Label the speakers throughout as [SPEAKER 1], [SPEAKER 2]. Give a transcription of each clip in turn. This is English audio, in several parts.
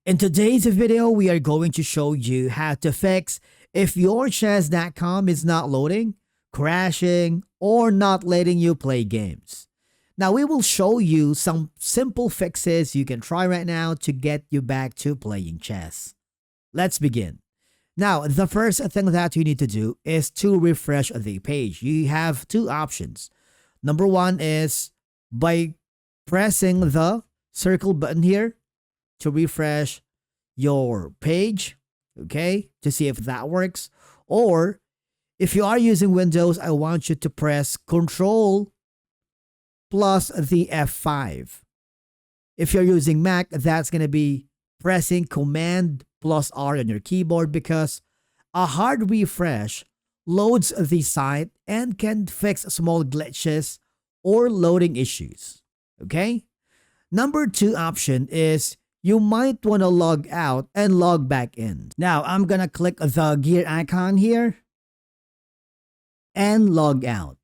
[SPEAKER 1] In today's video, we are going to show you how to fix if your chess.com is not loading, crashing, or not letting you play games. Now, we will show you some simple fixes you can try right now to get you back to playing chess. Let's begin. Now, the first thing that you need to do is to refresh the page. You have two options. Number one is by pressing the circle button here to refresh your page, okay, to see if that works. Or if you are using Windows, I want you to press Control plus the F5. If you're using Mac, that's going to be pressing Command plus R on your keyboard, because a hard refresh loads the site and can fix small glitches or loading issues. Okay? Number two option is you might want to log out and log back in. Now, I'm going to click the gear icon here and log out.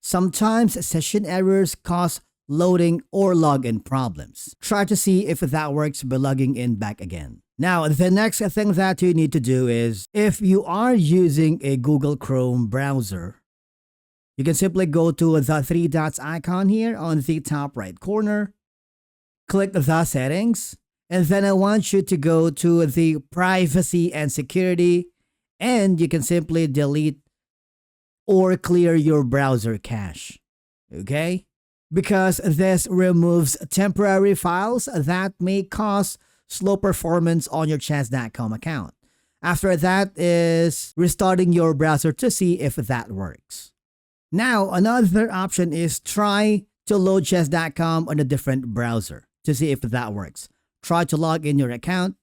[SPEAKER 1] Sometimes session errors cause loading or login problems. Try to see if that works by logging in back again. Now, the next thing that you need to do is, if you are using a Google Chrome browser, you can simply go to the three dots icon here on the top right corner, click the settings, and then I want you to go to the privacy and security, and you can simply delete or clear your browser cache. Okay? Because this removes temporary files that may cause slow performance on your chess.com account. After that is restarting your browser to see if that works. Now, another option is try to load chess.com on a different browser to see if that works. Try to log in your account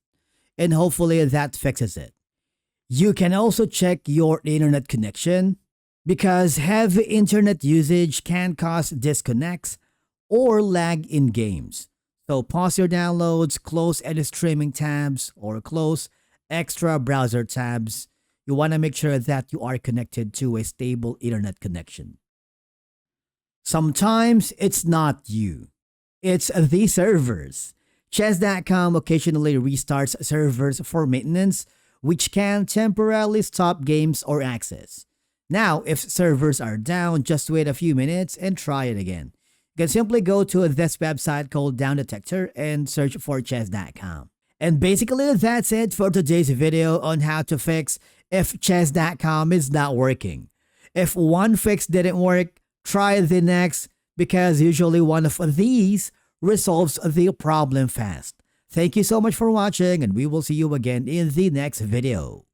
[SPEAKER 1] and hopefully that fixes it. You can also check your internet connection, because heavy internet usage can cause disconnects or lag in games. So pause your downloads, close any streaming tabs, or close extra browser tabs. You want to make sure that you are connected to a stable internet connection. Sometimes it's not you, it's the servers. Chess.com occasionally restarts servers for maintenance, which can temporarily stop games or access. Now, if servers are down, just wait a few minutes and try it again. You can simply go to this website called Down Detector and search for chess.com. And basically, that's it for today's video on how to fix if chess.com is not working. If one fix didn't work, try the next, because usually one of these resolves the problem fast. Thank you so much for watching, and we will see you again in the next video.